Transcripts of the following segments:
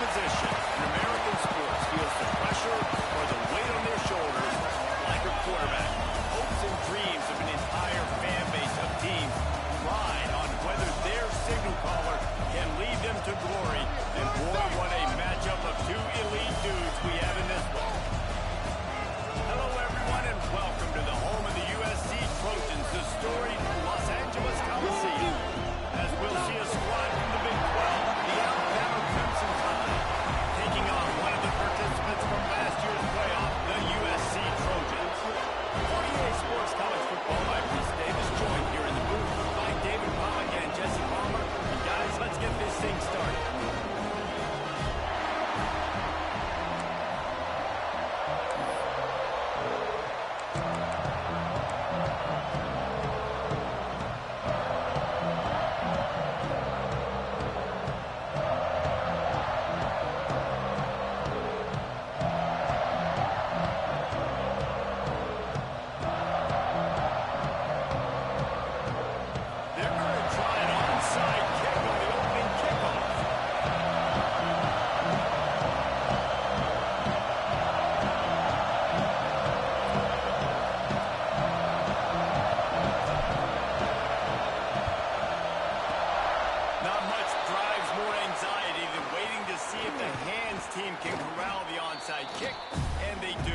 position in American sports feels the pressure or the weight on their shoulders like a quarterback. Hopes and dreams of an entire fan base of teams ride on whether their signal caller can lead them to glory. And boy, what a matchup of two elite dudes we have in this one. Hello, everyone, and welcome to the home of the USC Trojans, the storied Los Angeles Coliseum. As we'll see a squad from the Big 12, the Alabama Crimson Tide, taking on one of the participants from last year's playoff, the USC Trojans. 48 Sports College Football by Bruce Davis, joined here in the booth by David Pollack and Jesse Palmer. And guys, let's get this thing started. Team can corral the onside kick, and they do.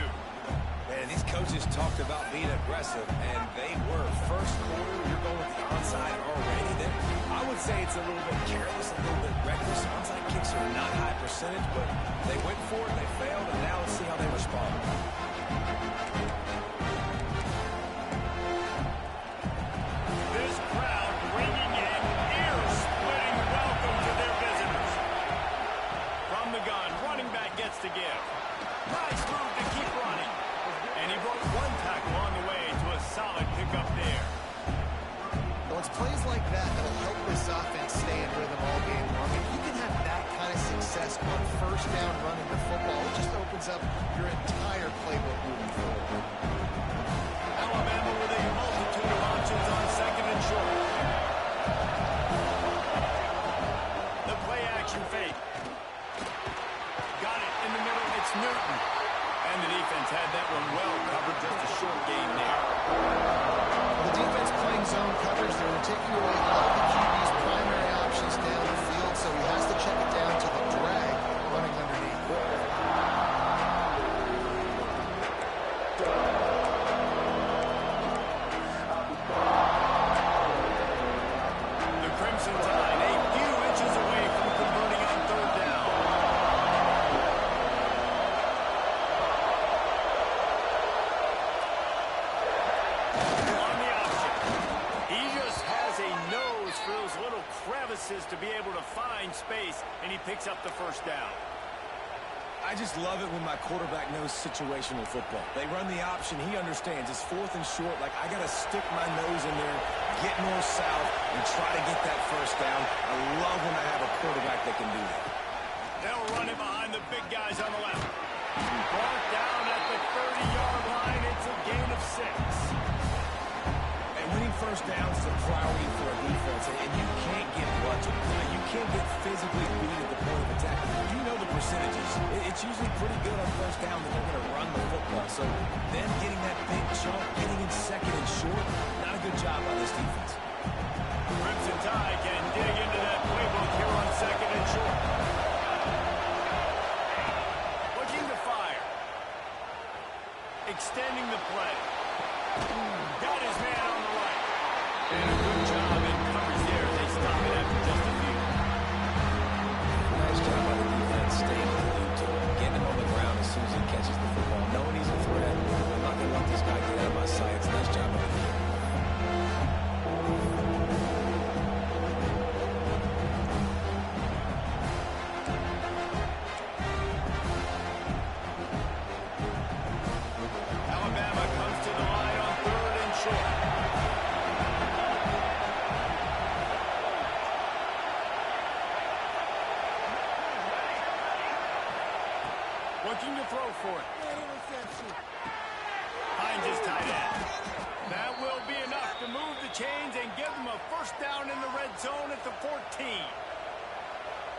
Man, these coaches talked about being aggressive, and they were. First quarter, you're going with the onside already. Then I would say it's a little bit careless, a little bit reckless. Onside kicks are not high percentage, but they went for it, they failed, and now let's see how they respond. This crowd bringing in ear-splitting welcome to their visitors. From the gun, running back gets to give. Nice move to keep running. And he broke one tackle on the way to a solid pickup there. Well, it's plays like that that'll help this offense stay in rhythm all game long. If you can have that kind of success on first down running the football, it just opens up your entire playbook moving forward. Alabama with a multitude of options on second and short. The play action fake. Got it in the middle. It's Newton. And the defense had that one well covered. Just a short gain there. The defense playing zone coverage. They're taking away a lot of the QB's primary options down the field, so he has to check it down to the drag running underneath. The Crimson Tide a few inches away from converting on third down. On the option. He just has a nose for those little crevices to be able to find space, and he picks up the first down. I just love it when my quarterback knows situational football. They run the option. He understands. It's fourth and short. Like, I got to stick my nose in there, get north-south, and try to get that first down. I love when I have a quarterback that can do that. They'll run it behind the big guys on the left. Brought down at the 30-yard line. It's a gain of 6. And winning first downs is a priority for a defense, and you can't get bludgeoned. You can't get physically beat at the point of attack. You know the percentages. It's usually pretty good on first down that they're going to run the football. So them getting that big chunk, getting in second and short, not a good job by this defense. Crimson Tide can dig into that playbook here on second and short. Looking to fire. Extending the play. Got his man on the right. And a good job in coverage there. They stop it after just a few. Nice job by the defense staying with the lead to him. Getting him on the ground as soon as he catches the football. Knowing he's a threat. I'm not going to let this guy get out of my sight. It's a nice job by the defense. Alabama comes to the line on third and short. Looking to throw for it. Finds his tight end. That will be enough to move the chains and give them a first down in the red zone at the 14.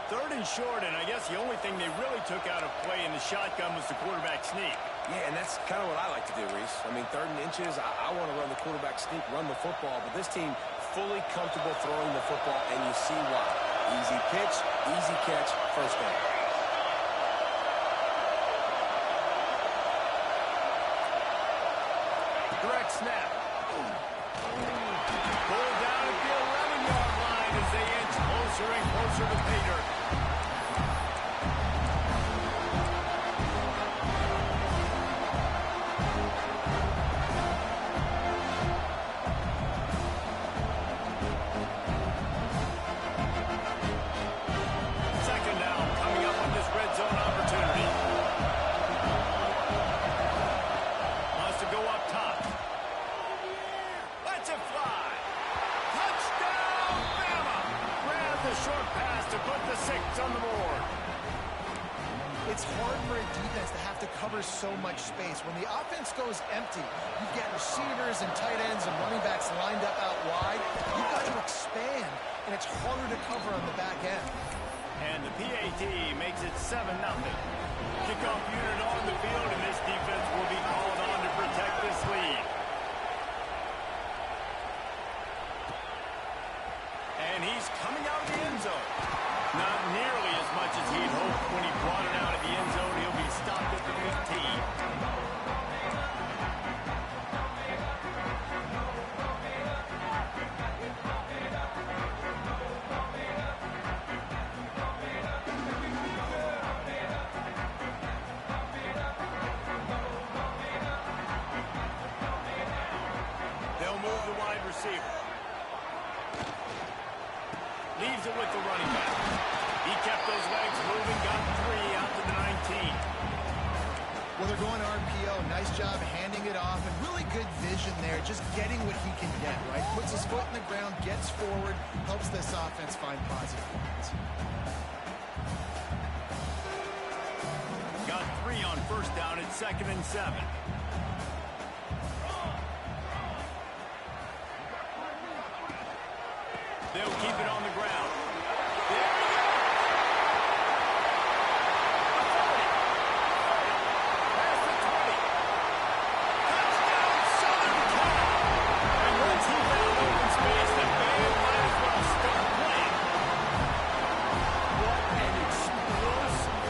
Third and short, and I guess the only thing they really took out of play in the shotgun was the quarterback sneak. Yeah, and that's kind of what I like to do, Reese. I mean, 3rd and inches, I want to run the quarterback sneak, run the football, but this team fully comfortable throwing the football, and you see why. Easy pitch, easy catch, first down. Direct snap. Pulled down at the 11-yard line as they inch closer and closer to pay dirt. Second down coming up on this red zone opportunity. Wants to go up top. Lets it fly. Touchdown, Bama! Grab the short pass to put the 6 on the board. It's hard for a defense to have to cover so much space. When the offense goes empty, you've got receivers and tight ends and running backs lined up out wide. You've got to expand, and it's harder to cover on the back end. And the PAT makes it 7-0. Kickoff unit on the field, and this defense will be called on to protect this lead. And he's coming out of the end zone. Not nearly as much as he'd hoped when he brought it out of the end zone. He'll be stopped at the 15. They'll move the wide receiver. Leaves it with the running back. He kept those legs moving, got 3 out to the 19. Well, they're going RPO. Nice job handing it off, and really good vision there, just getting what he can get, right? Puts his foot in the ground, gets forward, helps this offense find positive points. Got 3 on first down at 2nd and 7. They'll keep it on the ground. There he goes. Past the 20. Touchdown, Southern Cal. And once he found open space, the band might as well start playing. What an explosive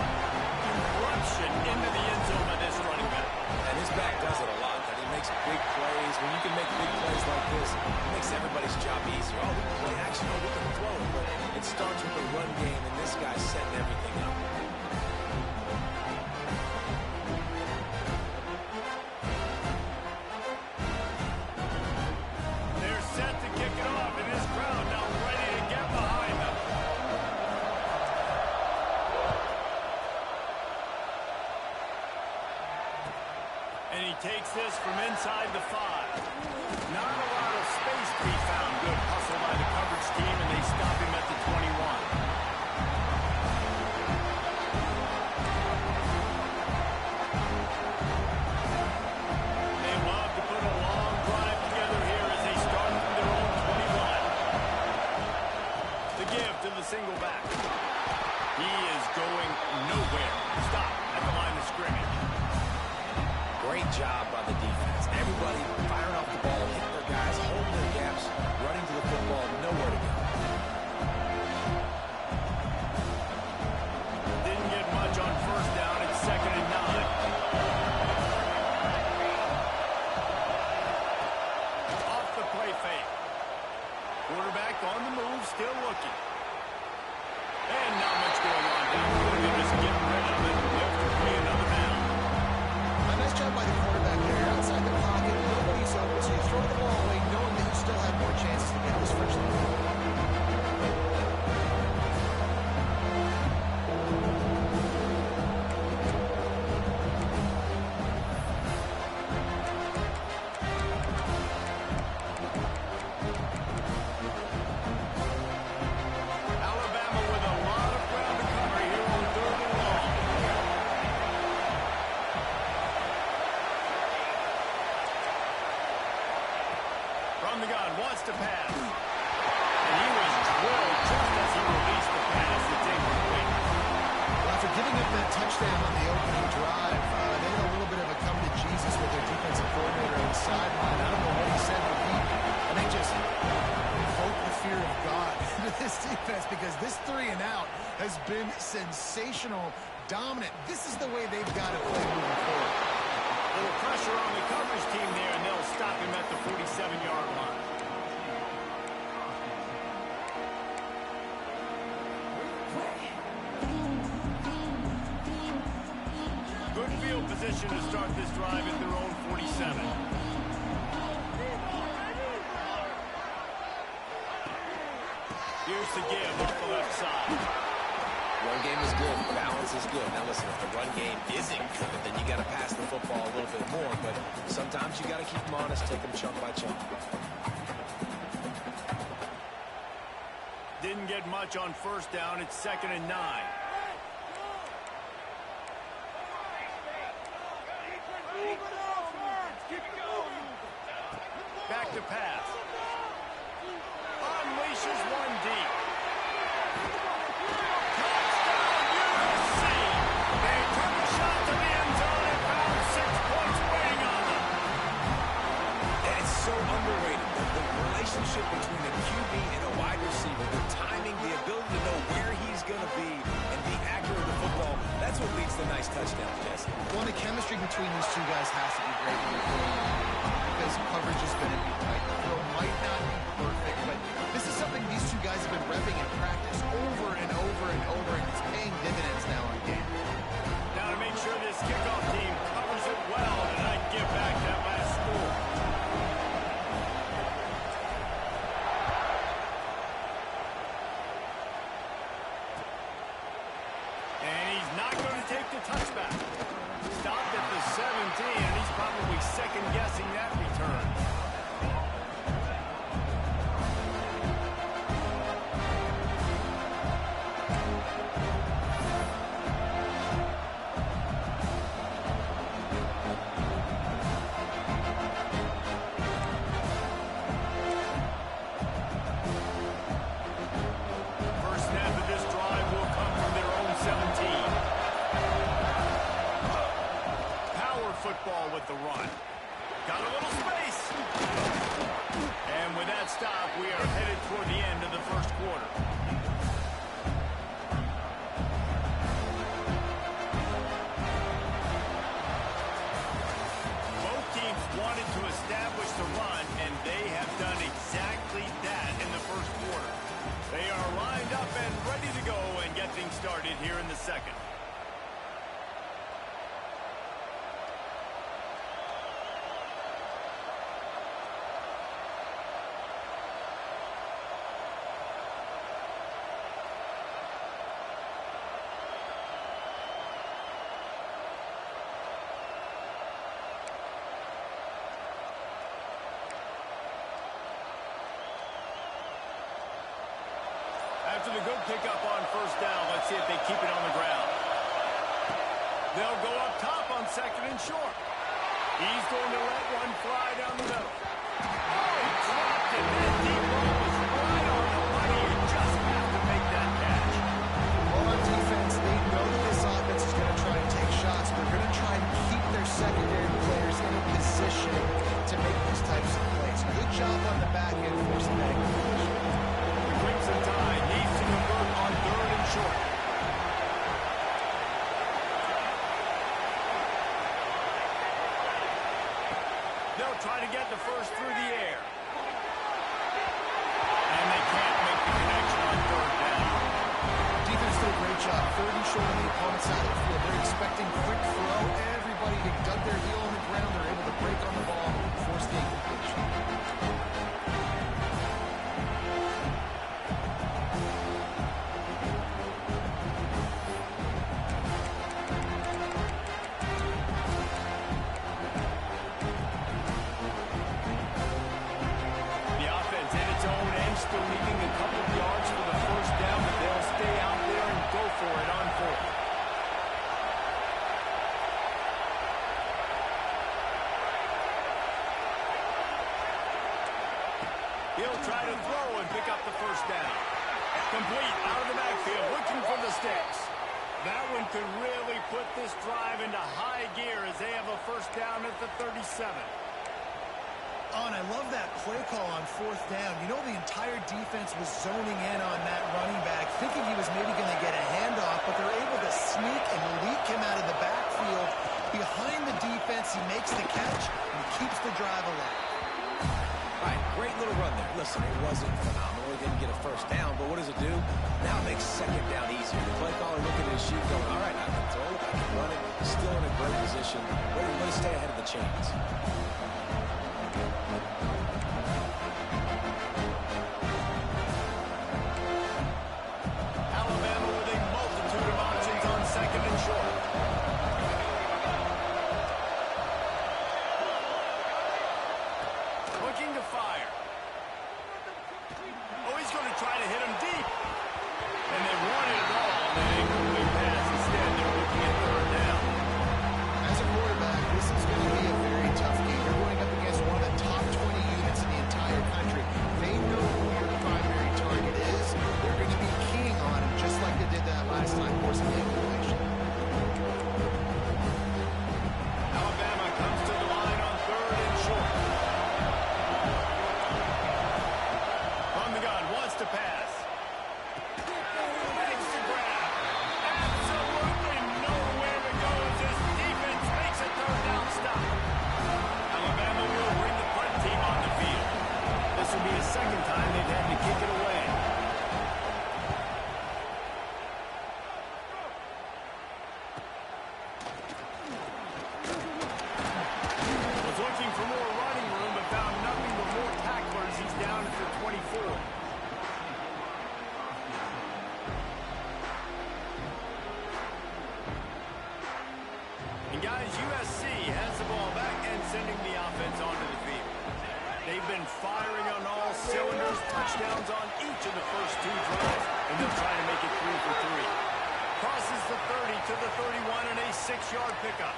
eruption into the end zone by this running back. And his back does it a lot. That he makes big plays. When you can make big plays like this, it makes everybody's job easier. Oh, we can play action. Oh, we can throw it. But it starts with the run game, and this guy's setting everything up. They're set to kick it off, and this crowd now ready to get behind them. And he takes this from inside the 5. Not a lot of space to be found. Good hustle by the coverage team, and they stop him at the 21. They love to put a long drive together here as they start from their own 21. The give to the single back. He is going nowhere. Stop at the line of scrimmage. Great job by the defense. Everybody firing off the ball, hitting their guys, holding their gaps, running to the football, nowhere to go. Didn't get much on first down. It's 2nd and 9. Off the play fake. Quarterback on the move, still looking. And not much going on downfield. They're just getting rid of it. They'll play another down. A nice job by the quarterback there. Outside the pocket, nobody's open, so you throw the ball away knowing that you still have more chances to get this first down. defense because this 3-and-out has been sensational, dominant. This is the way they've got to play moving forward. A little pressure on the coverage team there, and they'll stop him at the 47-yard line. Good field position to start this drive at their own 47. Here's the give off the left side. Run game is good. Balance is good. Now listen, if the run game isn't good, then you got to pass the football a little bit more. But sometimes you got to keep them honest, take them chunk by chunk. Didn't get much on first down. It's 2nd and 9. Back to pass. Unleashes one deep. Touchdown, USC! They took a shot to the end zone and found 6 points waiting on them. And it's so underrated. The relationship between a QB and a wide receiver, the timing, the ability to know where he's going to be and be accurate with the football, that's what leads to nice touchdowns, Jesse. Well, the chemistry between these two guys has to be great when you're playing because coverage is going to be tight. The throw might not be perfect, but this is something these two guys have been repping in practice over and over and over, and it's paying dividends now in game. Now to make sure this kickoff team covers it well tonight, give back that last score. And he's not going to take the touchback. Stopped at the 17, and he's probably second-guessing that return. First snap of this drive will come from their own 17. Power football with the run. Got a little space. And with that stop, we are headed toward the end of the first quarter. Both teams wanted to establish the run, and they have done exactly that in the first quarter. They are lined up and ready to go and get things started here in the second. After the good pickup on first down, let's see if they keep it on the ground. They'll go up top on 2nd and short. He's going to let one fly down the middle. Oh, he dropped it. That deep ball was right on the money. You just have to make that catch. Well, on defense, they know that this offense is going to try and take shots. They're going to try and keep their secondary players in a position to make these types of plays. Good job on the back end forcing that incompletion. The Crimson Tide needs to convert on 3rd and short. They'll try to get the first through the air. And they can't make the connection on 3rd down. Defense did a great job. 3rd and short on the opponent's side of the field. They're expecting quick throw. Everybody dug their heel on the ground. They're able to break on the ball, force the incompletion. The offense in its own end, still leaving a couple of yards for the first down, but they'll stay out there and go for it on 4th. He'll try to throw and pick up the first down. Complete out of the backfield, looking for the sticks. That one could really put this drive into high gear as they have a first down at the 37. on. I love that play call on fourth down. You know, the entire defense was zoning in on that running back, thinking he was maybe going to get a handoff, but they're able to sneak and leak him out of the backfield. Behind the defense, he makes the catch and keeps the drive alive. All right, great little run there. Listen, it wasn't phenomenal. He didn't get a first down, but what does it do? Now it makes second down easier. The play caller looking at his sheet going, all right, I can throw it, I can run it. Still in a great position. Way to stay ahead of the chains. Alabama with a multitude of options on second and short. Looking to fire. Oh, he's going to try to hit him deep. And they wanted it all on that incomplete pass. Instead, they're looking at third down. As a quarterback, this is going to be a very tough game. You're going up against one of the top 20 units in the entire country. They know who your primary target is. They're going to be keying on him, just like they did that last time, forcing the incompletion. Alabama comes to the line on third and short. From the gun, wants to pass. Makes the grab. Absolutely nowhere to go as this defense makes a third down stop. Alabama will bring the punt team on the field. This will be the second time they've had to kick it away. Was looking for more running room, but found nothing but more tacklers. He's down to 24. And guys, USC has the ball back and sending the offense onto the field. They've been firing on all cylinders, touchdowns on each of the first two drives, and they'll try to make it 3 for 3. Crosses the 30 to the 31 and a 6-yard pickup.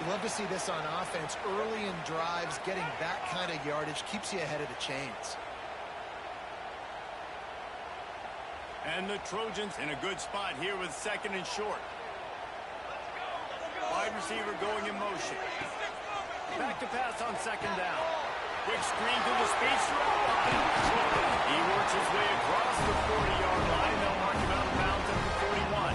You love to see this on offense. Early in drives, getting that kind of yardage keeps you ahead of the chains. And the Trojans in a good spot here with second and short. Wide receiver going in motion. Back to pass on second down. Quick screen to the speedster. He works his way across the 40-yard line. They'll mark him out of bounds at the 41.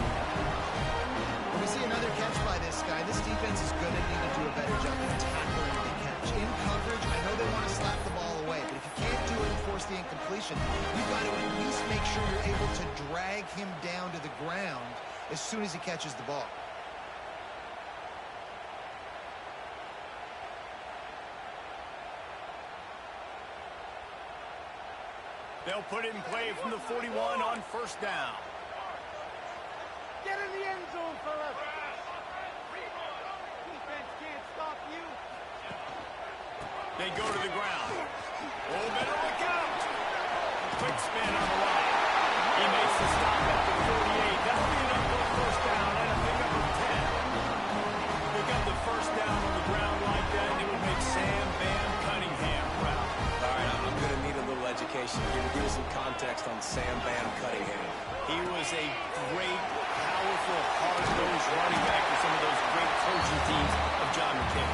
When we see another catch by this guy, this defense is going to need to do a better job of tackling the catch. In coverage, I know they want to slap the ball away, but if you can't do it and force the incompletion, you've got to at least make sure you're able to drag him down to the ground as soon as he catches the ball. They'll put it in play from the 41 on first down. Get in the end zone, fellas. Defense can't stop you. They go to the ground. Oh, better look out. Quick spin on the line. He makes the stop at the 38. That'll be enough for a first down and a pickup of 10. Pick up the first down on the ground like that, and it would make Sam Bam Cunningham proud. All right, I'm going to need a little education. Give me some context on Sam Bam Cunningham. He was a great, powerful, hard-nosed running back for some of those great coaching teams of John McKay.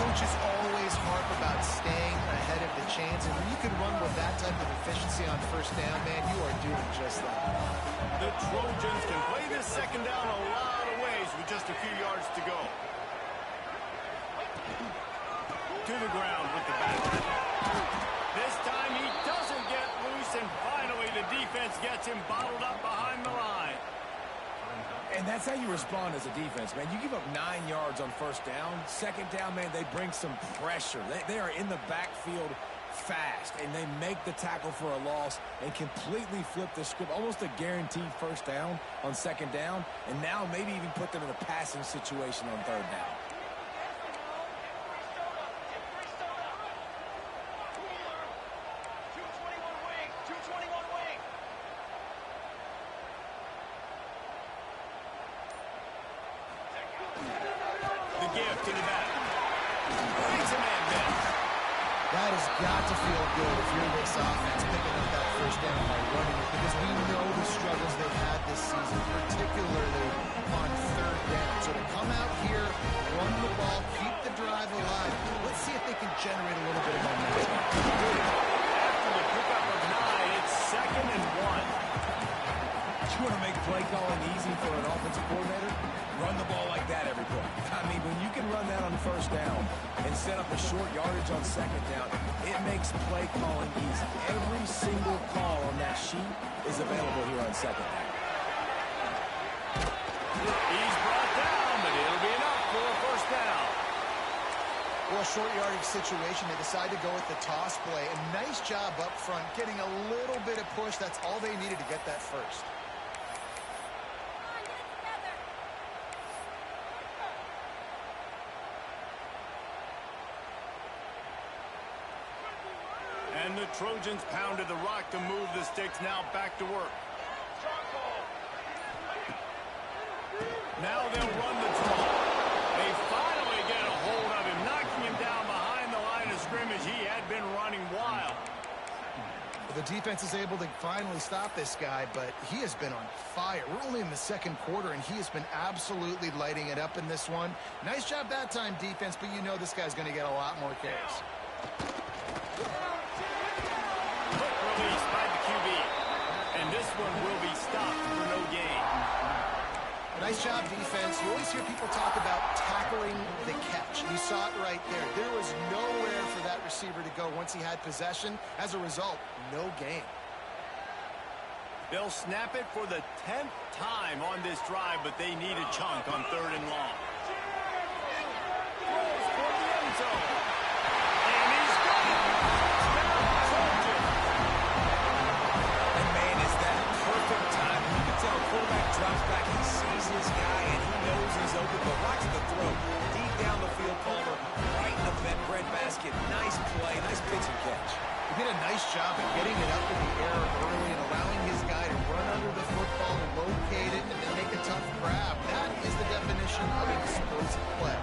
Coaches always harp about staying ahead of the chains, and when you can run with that type of efficiency on first down, man, you are doing just that. The Trojans can play this second down a lot of ways with just a few yards to go. To the ground with the back. This time he doesn't get loose, and finally the defense gets him bottled up behind the line. And that's how you respond as a defense, man. You give up 9 yards on first down. Second down, man, they bring some pressure. They are in the backfield fast, and they make the tackle for a loss and completely flip the script. Almost a guaranteed first down on second down, and now maybe even put them in a passing situation on third down. The give to the back. Makes a man miss. That has got to feel good if you're this offense picking up that first down by running it, because we know the struggles they've had this season, particularly on third down. So to come out here, run the ball, keep the drive alive, let's see if they can generate You want to make play calling easy for an offensive coordinator? Run the ball like that every play. I mean, when you can run that on first down and set up a short yardage on second down, it makes play calling easy. Every single call on that sheet is available here on second down. He's brought down, but it'll be enough for a first down. Well, short yardage situation, they decide to go with the toss play. A nice job up front, getting a little bit of push. That's all they needed to get that first. And the Trojans pounded the rock to move the sticks. Now back to work. Now they'll run the draw. They finally get a hold of him, knocking him down behind the line of scrimmage. He had been running wild. The defense is able to finally stop this guy, but he has been on fire. We're only in the second quarter, and he has been absolutely lighting it up in this one. Nice job that time, defense, but you know this guy's going to get a lot more carries. Quick release by the QB. And this one will be stopped for no gain. Nice job, defense. You always hear people talk about tackling the catch. You saw it right there. There was nowhere for that receiver to go once he had possession. As a result, no gain. They'll snap it for the 10th time on this drive, but they need a chunk on 3rd and long. Throws for the end zone. And he's got it. Touchdown, Trojans. And man, is that perfect time. You can tell quarterback drops back. He sees his guy, and he knows he's open. But watch the throw. Deep down the field, Palmer. Right in the breadbasket. Nice play. Nice pitch and catch. He did a nice job of getting it up in the air early and allowing his guy to run under the football, locate it, and then make a tough grab. That is the definition of an explosive play.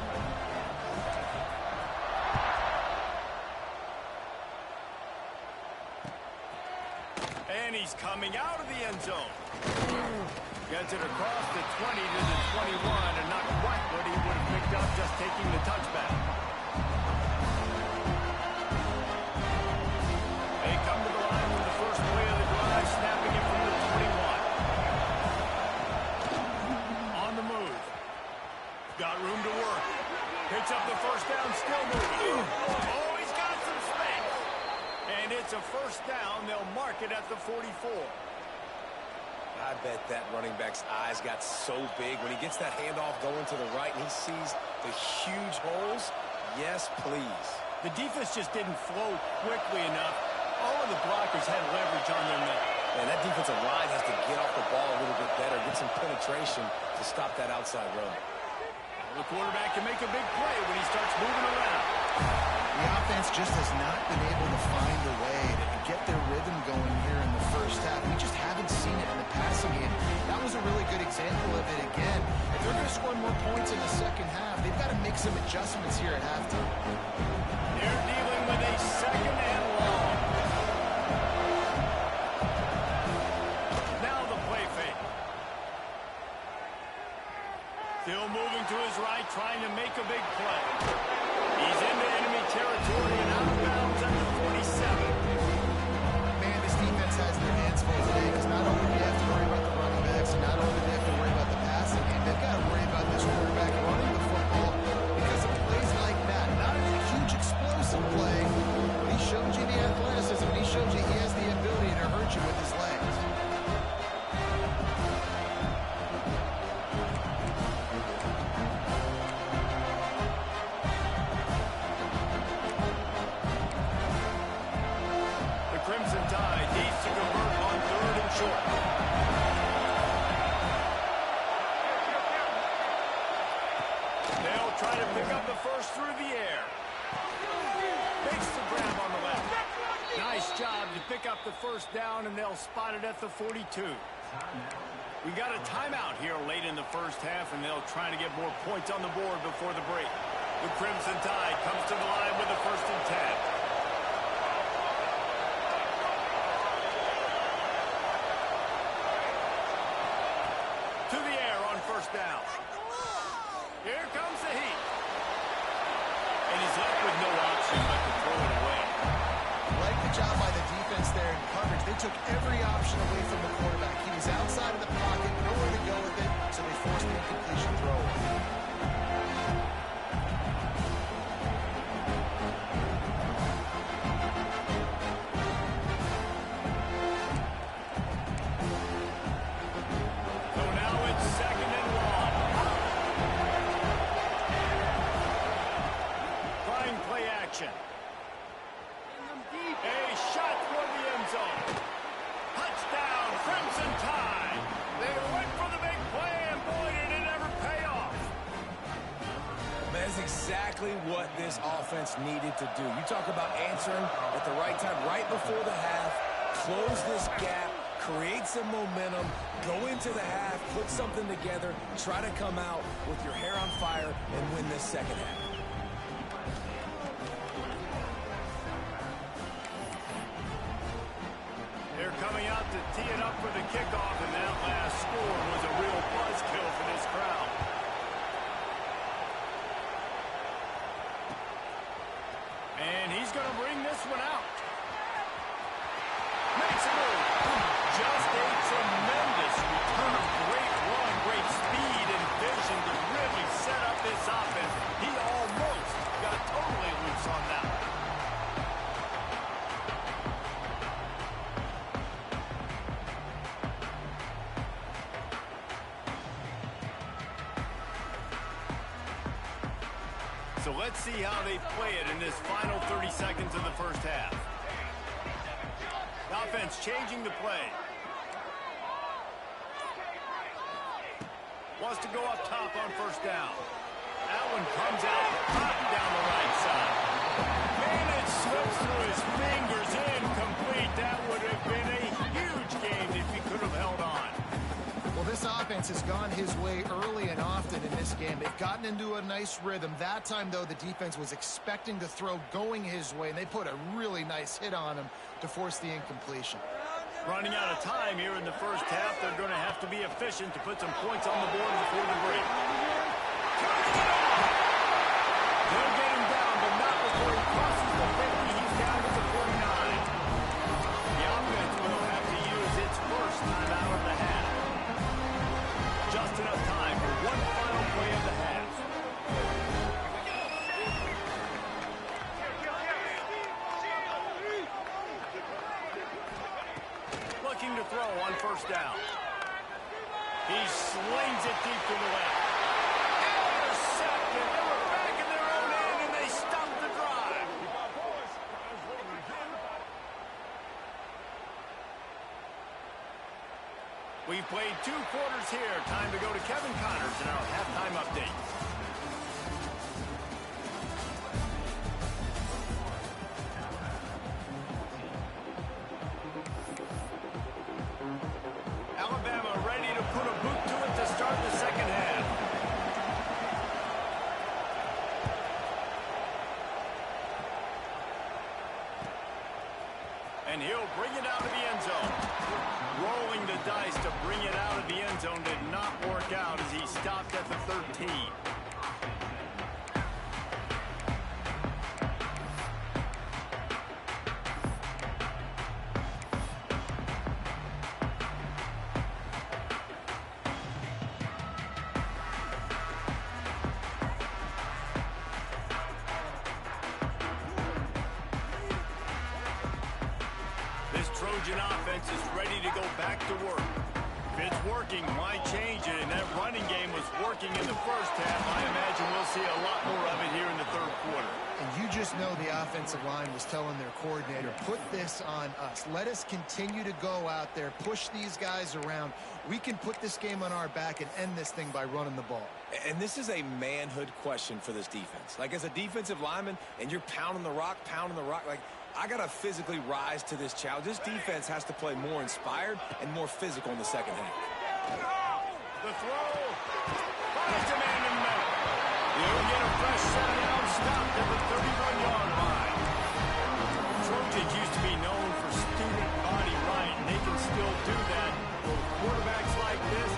And he's coming out of the end zone. Gets it across the 20 to the 21, and not quite what he would have picked up just taking the touchback. They come to the line with the first play of the drive, snapping it from the 21. On the move. Got room to work. Picks up the first down, still moving. Oh, he's got some space. And it's a first down. They'll mark it at the 44. I bet that running back's eyes got so big when he gets that handoff going to the right and he sees the huge holes. Yes, please. The defense just didn't flow quickly enough. All of the blockers had leverage on their men. And that defensive line has to get off the ball a little bit better, get some penetration to stop that outside run. The quarterback can make a big play when he starts moving around. The offense just has not been able to find a way to get their rhythm going here in the first half. We just haven't seen it in the passing game. That was a really good example of it again. If they're going to score more points in the second half, they've got to make some adjustments here at halftime. They're dealing with a second and long. Now the play fake. Still moving to his right, trying to make a big play. He's into enemy territory and out of bounds at the 47. Man, this defense has their hands full today because not only do they have to worry about the running backs and not only do they have to worry about the passing game, they've got to worry about this quarterback running the football because of plays like that. Not a huge explosive play, but he showed you the athleticism and he showed you he has the ability to hurt you with his legs. Crimson Tide needs to convert on 3rd and short. They'll try to pick up the first through the air. Makes the grab on the left. Nice job to pick up the first down, and they'll spot it at the 42. We got a timeout here late in the first half, and they'll try to get more points on the board before the break. The Crimson Tide comes to the line with a 1st and 10. To the air on 1st down. Here comes the heat. And he's left with no option but to throw it away. Like the job by the defense there in coverage. They took every option away from the quarterback. He was outside of the pocket. exactly what this offense needed to do. You talk about answering at the right time, right before the half, close this gap, create some momentum, go into the half, put something together, try to come out with your hair on fire and win this second half. They're coming out to tee it up for the kickoff, and that last score was a real buzzkill for this crowd. And he's going to bring this one out. Makes a move. Just a tremendous return. Great run, great speed and vision to really set up this offense. He almost got totally loose on that one. So let's see how they play it in this final 30 seconds of the first half. The offense changing the play. Wants to go up top on first down. That one comes out hot down the right side. And it slips through his fingers, incomplete. That would have been a huge game if he could have held on. Well, this offense has gone his way early and often in this game. They've gotten into a nice rhythm. That time, though, the defense was expecting to throw going his way, and they put a really nice hit on him to force the incompletion. Running out of time here in the first half. They're going to have to be efficient to put some points on the board before the break. They'll get him down, but not before he crosses the 50. He's down to the 49. The offense will have to use its first time out of the half. Just enough time for one final play of the half. Looking to throw on first down. He slings it deep to the left. Intercepted. They were back in their own end, and they stopped the drive. We've played 2 quarters here. Time to go to Kevin Connors in our halftime update. Alabama ready to put a boot to it to start the second half. And he'll bring it out of the end zone. Rolling the dice to bring it out of the end zone did not work out as he stopped at the 13. This Trojan offense is ready to go back to work. If it's working, why change it? And that running game was working in the first half. I imagine we'll see a lot more of it here in the third quarter. And you just know the offensive line was telling their coordinator, put this on us. Let us continue to go out there, push these guys around. We can put this game on our back and end this thing by running the ball. And this is a manhood question for this defense. Like, as a defensive lineman, and you're pounding the rock, like, I got to physically rise to this challenge. This defense has to play more inspired and more physical in the second half. The throw. Finds a man in the middle. He'll get a fresh set down, stopped at the 31-yard line. Trojans used to be known for student body right, and they can still do that. With quarterbacks like this,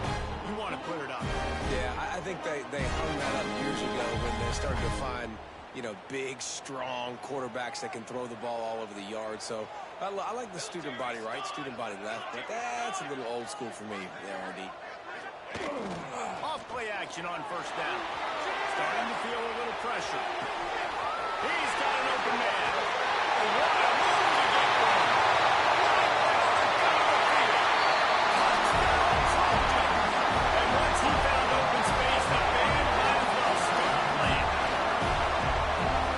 you want to clear it up. Yeah, I think they hung that up years ago when they started to find, you know, big, strong quarterbacks that can throw the ball all over the yard. So I like the student body right, student body left, but that's a little old school for me there, RD. Off play action on first down. Starting to feel a little pressure. He's got an open man. What a move to get one. And once he found open space, the band might as well start playing.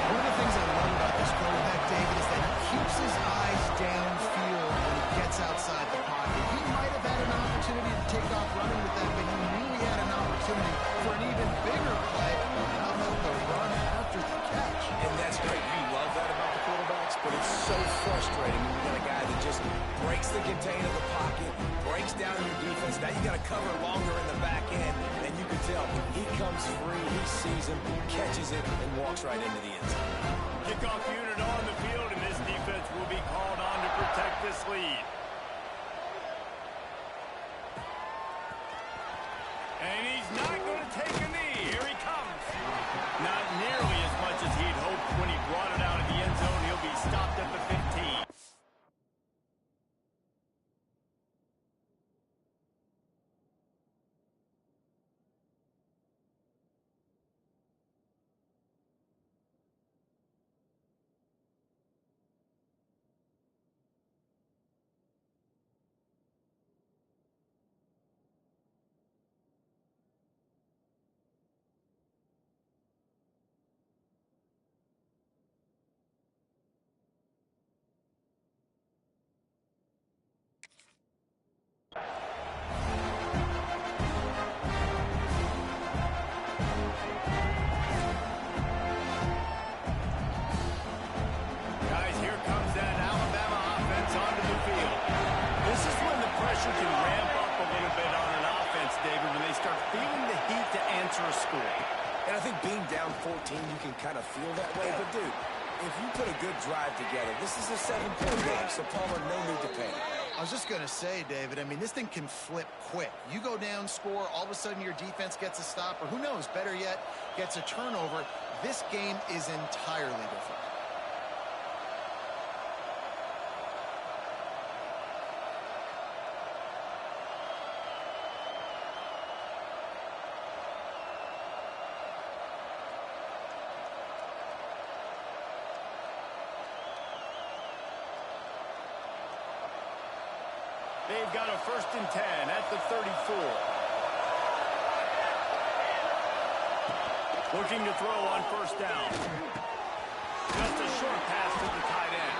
One of the things I love about this quarterback, David, is that he keeps his eyes downfield when he gets outside the pocket. He might have had an opportunity to take off running with that, but he knew he had an opportunity for an even bigger play. How about the run after the frustrating when you got a guy that just breaks the contain of the pocket, breaks down your defense. Now you got to cover longer in the back end, and you can tell he comes free, he sees him, catches it, and walks right into the end zone. Kickoff unit on the field, and this defense will be called on to protect this lead. And he's not going to take a knee. Here he comes. Not nearly as much as he'd hoped when he brought it out of the end zone. He'll be stopped at the 15. Guys, here comes that Alabama offense onto the field. This is when the pressure can ramp up a little bit on an offense, David, when they start feeling the heat to answer a score. And I think being down 14, you can kind of feel that way. But, dude, if you put a good drive together, this is a 7-point game, so Palmer, no need to panic. I was just going to say, David, I mean, this thing can flip quick. You go down, score, all of a sudden your defense gets a stop, or who knows, better yet, gets a turnover. This game is entirely different. They've got a 1st and 10 at the 34. Looking to throw on 1st down. Just a short pass to the tight end.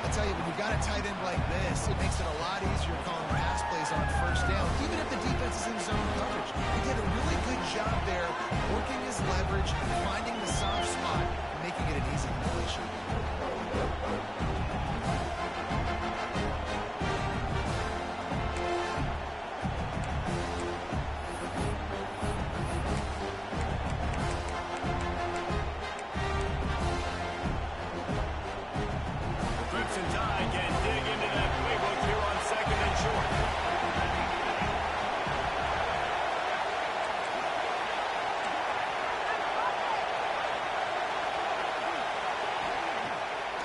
I tell you, when you got a tight end like this, it makes it a lot easier calling pass plays on 1st down, even if the defense is in zone coverage. He did a really good job there, working his leverage, finding the soft spot, and making it an easy completion. Crimson Tide can dig into that playbook here on 2nd and short.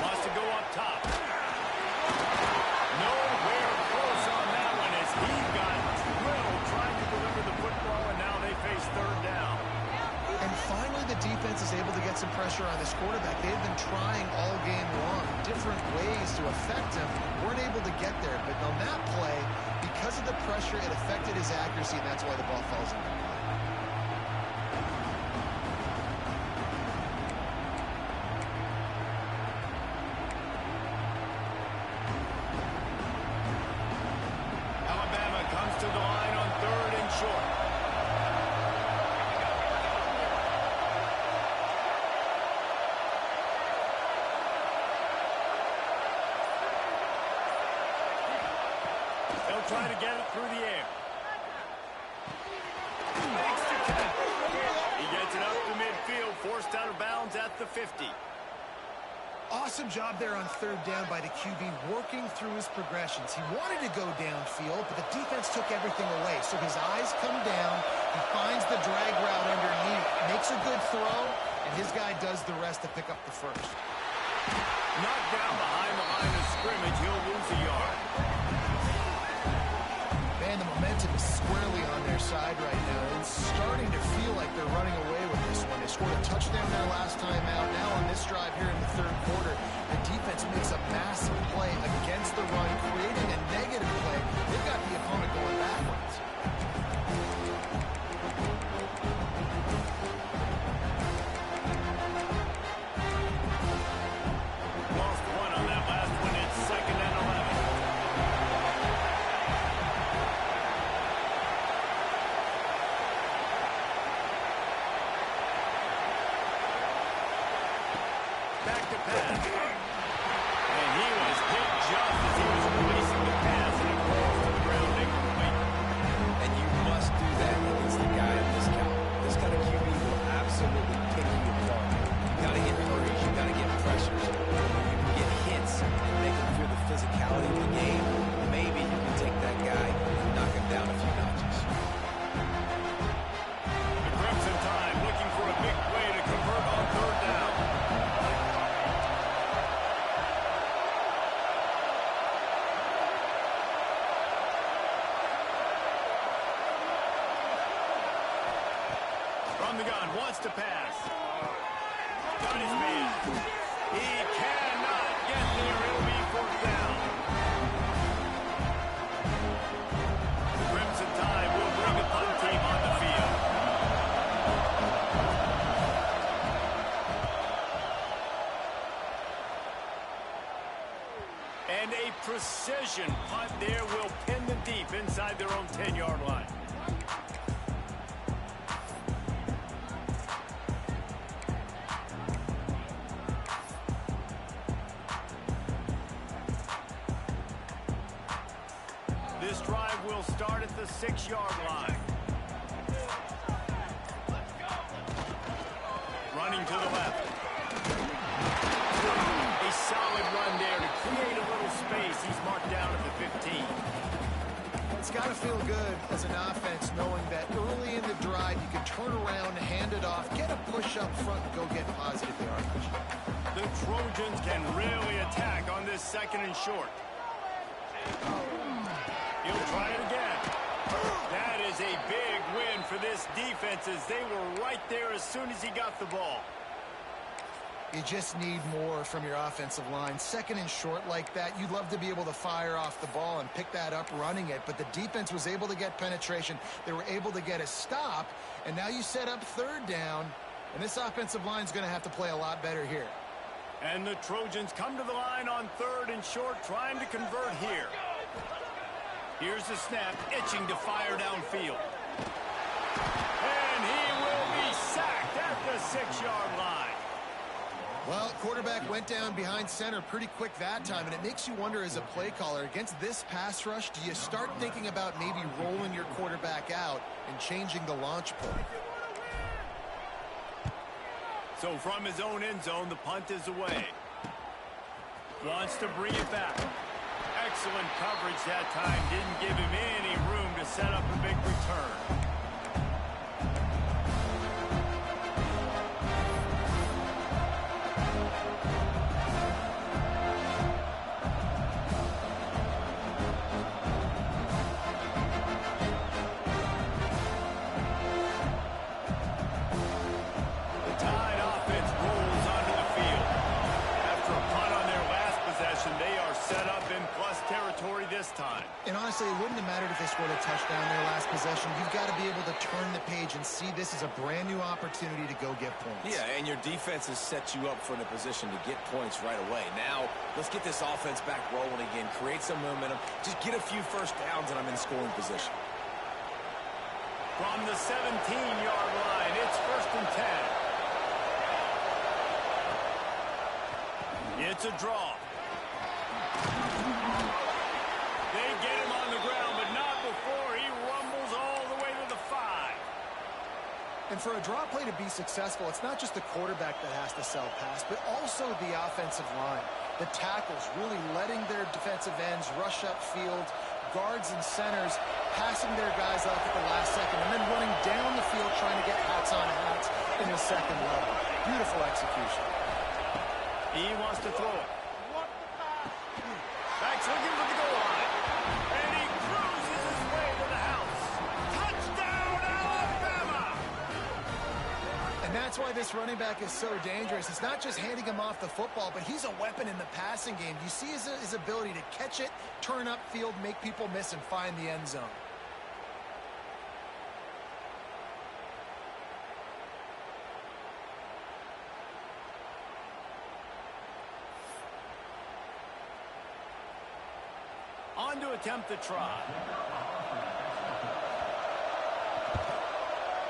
Wants to go up top. Nowhere close on that one as he got drilled trying to deliver the football, and now they face 3rd down. And finally, the defense is able to get some pressure on this quarterback. They've been trying all game long, different ways to affect him. Weren't able to get there. But on that play, because of the pressure, it affected his accuracy, and that's why the ball falls into play. Alabama comes to the line on 3rd and short. They'll try to get it through the air. Makes the catch. He gets it up to midfield, forced out of bounds at the 50. Awesome job there on 3rd down by the QB, working through his progressions. He wanted to go downfield, but the defense took everything away. So his eyes come down, he finds the drag route underneath, makes a good throw, and his guy does the rest to pick up the 1st. Knocked down behind the line of scrimmage, he'll lose a yard. Man, the momentum is squarely on their side right now. It's starting to feel like they're running away with this one. They scored a touchdown there last time out. Now on this drive here in the 3rd quarter, the defense makes a massive play against the run, creating a negative play. They've got the opponent going backwards. Lost one on that last one. It's 2nd and 11. Back to pass. ground, wants to pass. Got his man. He cannot get there. It'll be fourth down. The Crimson Tide will bring a punt team on the field. And a precision punt there will pin them deep inside their own 10-yard line. This drive will start at the 6-yard line. Running to the left. A solid run there to create a little space. He's marked down at the 15. It's got to feel good as an offense knowing that early in the drive you can turn around, hand it off, get a push up front, and go get positive yardage. The Trojans can really attack on this 2nd and short. He'll try it again. That is a big win for this defense as they were right there as soon as he got the ball. You just need more from your offensive line. 2nd and short like that, you'd love to be able to fire off the ball and pick that up running it, but the defense was able to get penetration. They were able to get a stop, and now you set up 3rd down, and this offensive line is going to have to play a lot better here. And the Trojans come to the line on 3rd and short, trying to convert here. Here's the snap, itching to fire downfield. And he will be sacked at the 6-yard line. Well, quarterback went down behind center pretty quick that time, and it makes you wonder as a play caller, against this pass rush, do you start thinking about maybe rolling your quarterback out and changing the launch point? So from his own end zone, the punt is away. Wants to bring it back. Excellent coverage that time. Didn't give him any room to set up a big return. Time. And honestly, it wouldn't have mattered if they scored a touchdown their last possession. You've got to be able to turn the page and see this as a brand new opportunity to go get points. Yeah, and your defense has set you up for the position to get points right away. Now, let's get this offense back rolling again, create some momentum, just get a few first downs, and I'm in scoring position. From the 17-yard line, it's 1st and 10. It's a draw. They get him on the ground, but not before he rumbles all the way to the 5. And for a draw play to be successful, it's not just the quarterback that has to sell pass, but also the offensive line. The tackles really letting their defensive ends rush upfield, guards and centers passing their guys off at the last second, and then running down the field trying to get hats on hats in the 2nd level. Beautiful execution. He wants to throw it. Back's looking for the goal line. And he cruises his way to the house. Touchdown, Alabama! And that's why this running back is so dangerous. It's not just handing him off the football, but he's a weapon in the passing game. You see his ability to catch it, turn upfield, make people miss, and find the end zone. On to attempt the try.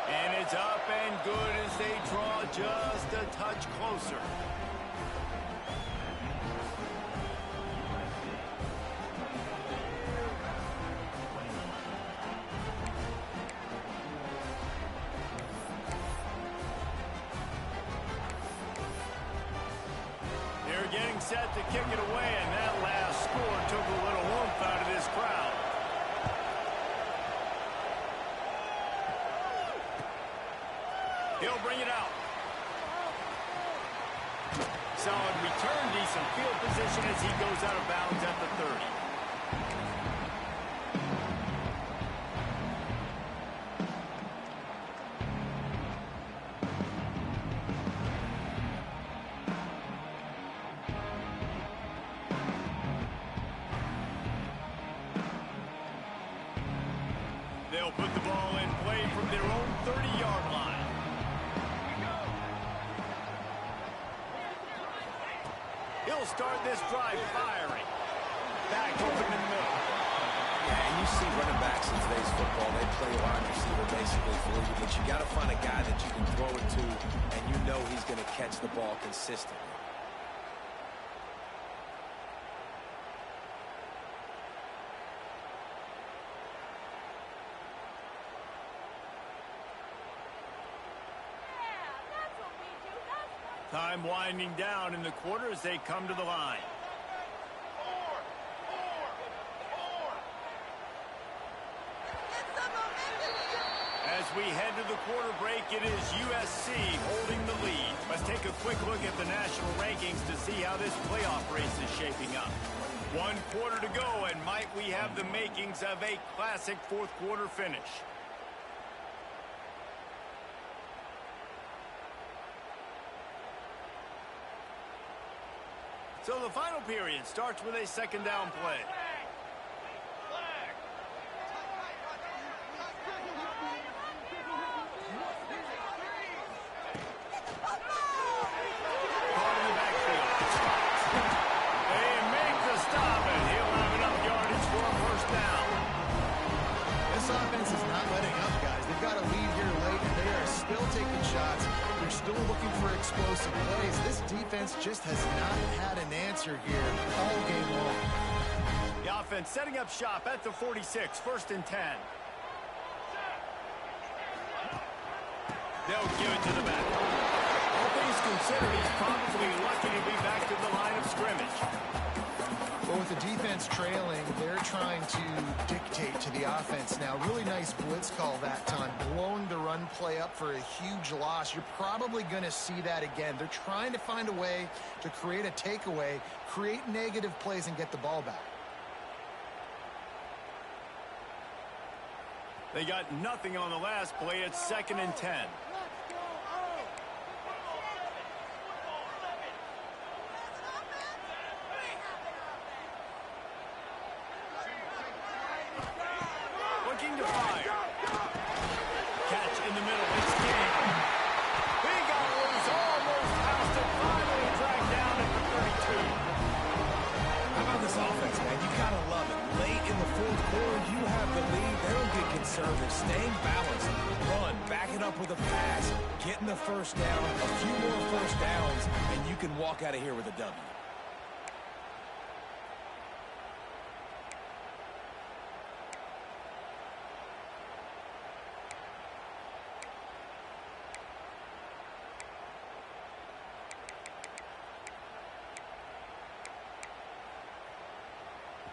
And it's up and good as they draw just a touch closer. They're getting set to kick it away, and that last score took a little warmth out of this crowd. He'll bring it out. Solid return, decent field position as he goes out of bounds at the 30. They'll put the ball in play from their own 30-yard line. He'll start this drive firing. Back open in the middle. Yeah, and you see running backs in today's football, they play wide receiver basically for you, but you got to find a guy that you can throw it to, and you know he's going to catch the ball consistently. Time winding down in the quarter as they come to the line. As we head to the quarter break, it is USC holding the lead. Let's take a quick look at the national rankings to see how this playoff race is shaping up. 1 quarter to go, and might we have the makings of a classic fourth quarter finish. So the final period starts with a second down play. Caught in the backfield. They make the stop, and he'll have enough yardage for a first down. This offense is not letting up, guys. They've got a lead here late, and they are still taking shots. They're still looking for explosive plays. This defense just has not had an answer here all game long. The offense setting up shop at the 46, 1st and 10. They'll give it to the back. All things considered, he's probably lucky to be back to the line of scrimmage. But with the defense trailing, they're trying to dictate to the offense now. Really nice blitz call that time, blowing the run play up for a huge loss. You're probably going to see that again. They're trying to find a way to create a takeaway, create negative plays, and get the ball back. They got nothing on the last play. It's 2nd and 10. Looking to fire. Catch in the middle. It's King. He got loose, almost past it, finally dragged down at the 32. How about this offense, man? You got to love it. Late in the fourth quarter, you have the lead. They don't get conservative. Staying balanced. Run. Back it up with a pass. Getting the first down. A few more first downs, and you can walk out of here with a W.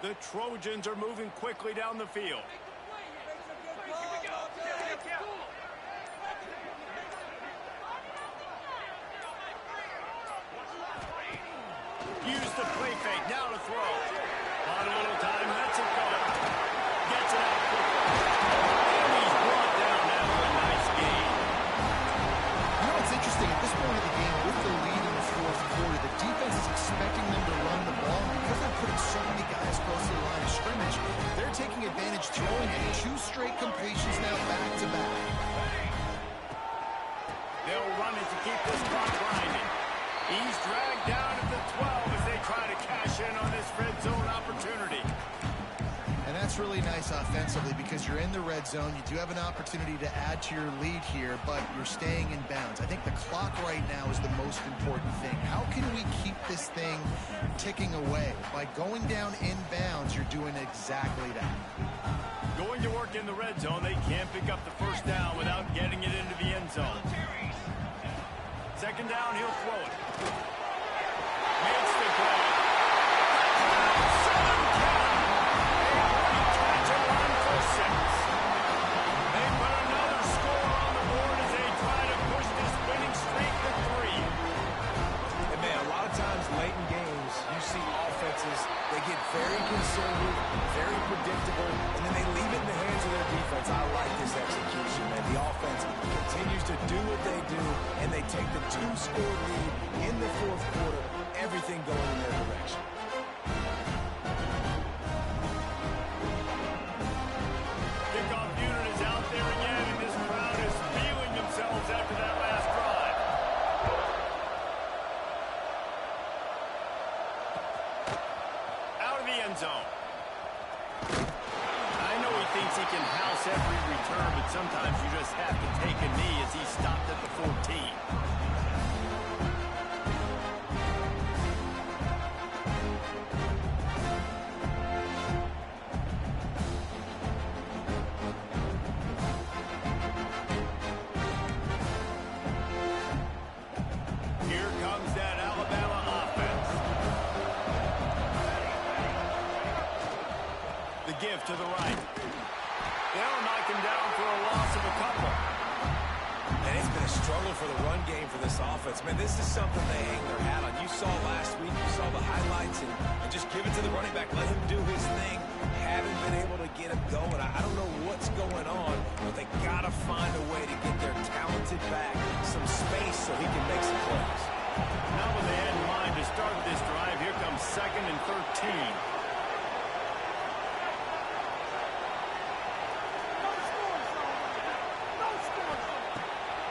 The Trojans are moving quickly down the field. Use the play fake, now to throw. On a little time, lets it go. Gets it out quickly. And he's brought down after a nice gain. You know what's interesting? At this point of the game, with the lead in the fourth quarter, the defense is expecting them to run the ball. And because they're putting so many guys close to the line of scrimmage, they're taking advantage, throwing it. 2 straight completions now back-to-back. They'll run it to keep this clock grinding. He's dragged down at the 12 as they try to cash in on this red zone opportunity. And that's really nice offensively because you're in the red zone. You do have an opportunity to add to your lead here, but you're staying in bounds. I think the clock right now is the most important thing. How can we keep this thing ticking away? By going down in bounds, you're doing exactly that. Going to work in the red zone, they can't pick up the first down without getting it into the end zone. 2nd down, he'll throw it. Makes the play. Touchdown, 7 count. A great catch and run for 6. They put another score on the board as they try to push this winning streak to 3. And man, a lot of times late in games, you see offenses, they get very conservative, very predictable, and then they leave it in the hands of their defense. I like this execution, man. The offense continues to do what they do, and they take the 2-score lead in the fourth quarter, everything going in their direction. Kickoff unit is he can house every return, but sometimes you just have to take a knee as he stopped at the 14. Here comes that Alabama offense. The give to the right. They'll knock him down for a loss of a couple. And it's been a struggle for the run game for this offense. Man, this is something they hang their hat on. You saw last week, you saw the highlights, and just give it to the running back. Let him do his thing. Haven't been able to get him going. I don't know what's going on, but they got to find a way to get their talented back some space so he can make some plays. Now with they had in mind to start this drive, here comes 2nd and 13.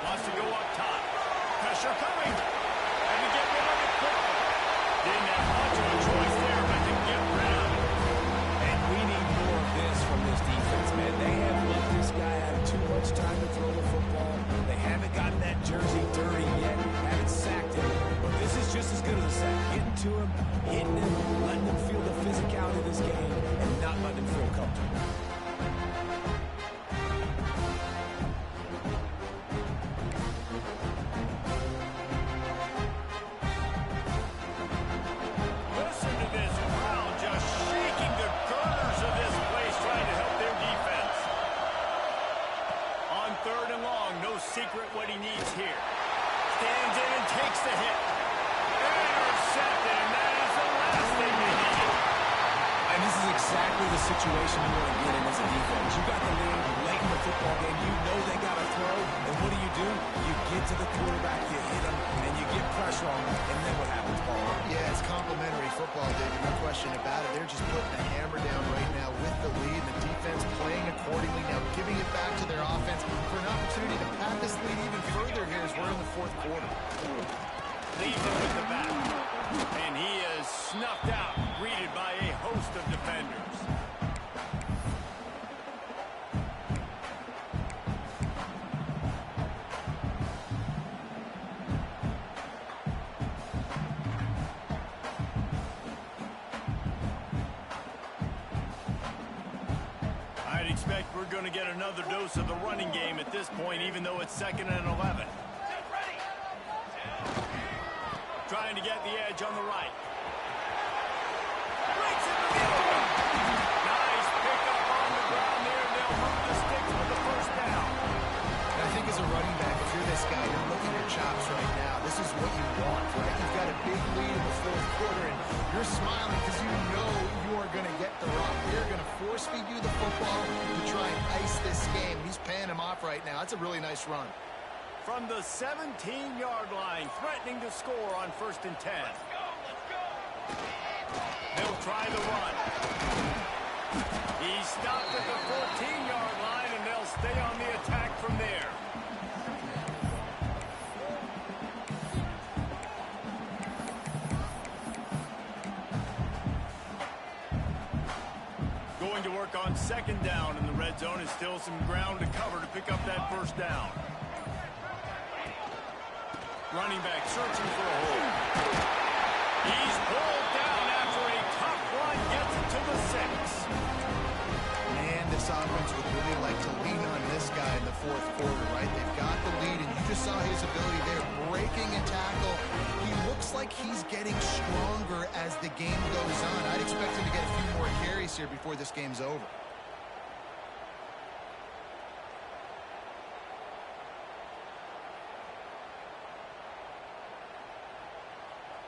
Wants to go up top. Pressure coming. And to get rid of it quickly. Didn't have much of a choice there, but to get rid of it. And we need more of this from this defense, man. They have let this guy have too much time to throw the football. They haven't gotten that jersey dirty yet. Haven't sacked him. But this is just as good as a sack. Getting to him, hitting him, letting him feel the physicality of this game, and not letting him feel comfortable. Listen to this crowd just shaking the girders of this place trying to help their defense. On 3rd and long, no secret what he needs here. Stands in and takes the hit. Intercepted, and that is the last thing they needed. And this is exactly the situation you want to get in as a defense. You got the lead late in the football game. You know they got to throw. And what do? You get to the quarterback, you hit him, and you get pressure on him. And then what happens, Paul? Yeah, it's complimentary football, David. No question about it. They're just putting the hammer down right now with the lead. The defense playing accordingly. Now giving it back to their offense for an opportunity to pad this lead even further here as we're in the 4th quarter. Leaves him with the back. And he is snuffed out, greeted by a host of defenders. I'd expect we're going to get another dose of the running game at this point, even though it's 2nd and 11. Trying to get the edge on the right. Breaks it to the open. Nice pickup on the ground there. They'll move the sticks with the 1st down. And I think as a running back, if you're this guy, you're looking at your chops right now. This is what you want, right? You've got a big lead in the 4th quarter, and you're smiling because you know you are going to get the rock. They're going to force feed you the football to try and ice this game. He's paying him off right now. That's a really nice run. From the 17-yard line, threatening to score on 1st and 10. They'll try the run. He's stopped at the 14-yard line, and they'll stay on the attack from there. Going to work on 2nd down in the red zone, and still some ground to cover to pick up that 1st down. Running back searching for a hole. He's pulled down after a tough run, gets it to the 6. Man, this offense would really like to lean on this guy in the 4th quarter, right? They've got the lead, and you just saw his ability there, breaking a tackle. He looks like he's getting stronger as the game goes on. I'd expect him to get a few more carries here before this game's over.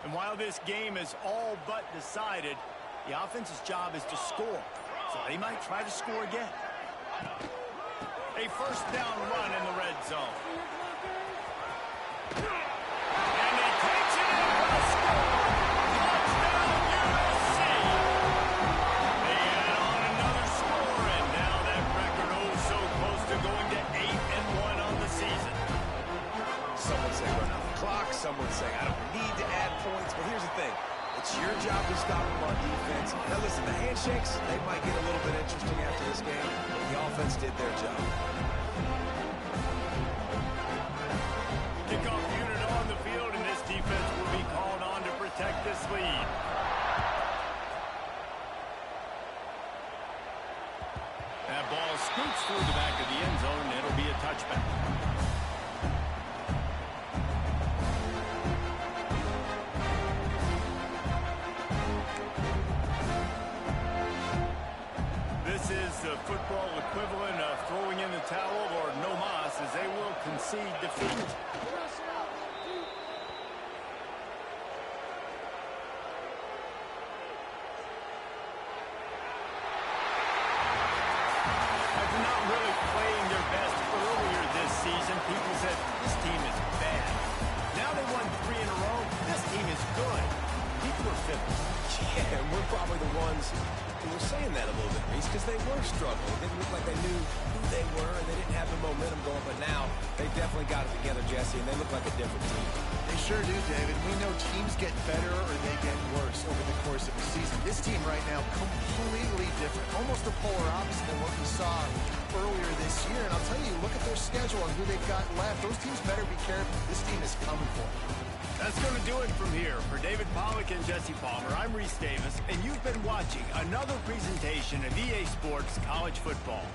And while this game is all but decided, the offense's job is to score. So they might try to score again. A 1st down run in the red zone. And he takes it in for a score. Touchdown, USC. They add on another score, and now that record oh so close to going to 8-1 on the season. Some would say run out the clock. Some would say I don't need to add points. But here's the thing. The It's your job to stop them on defense. Now, listen, the handshakes, they might get a little bit interesting after this game, but the offense did their job. Kickoff unit on the field, and this defense will be called on to protect this lead. That ball scoots through the back of the end zone, and it'll be a touchback. This is the football equivalent of throwing in the towel or no mas, as they will concede defeat. After not really playing their best earlier this season, people said this team is bad. Now they won 3 in a row. This team is good. People are fibbing. Yeah, and we're probably the ones who were saying that a little bit, Reese, because they were struggling. It didn't look like they knew who they were, and they didn't have the momentum going. But now they definitely got it together, Jesse, and they look like a different team. They sure do, David. We know teams get better or they get worse over the course of a season. This team right now, completely different. Almost the polar opposite than what we saw earlier this year. And I'll tell you, look at their schedule and who they've got left. Those teams better be careful. This team is coming for them. That's going to do it from here. For David Pollack and Jesse Palmer, I'm Reese Davis, and you've been watching another presentation of EA Sports College Football.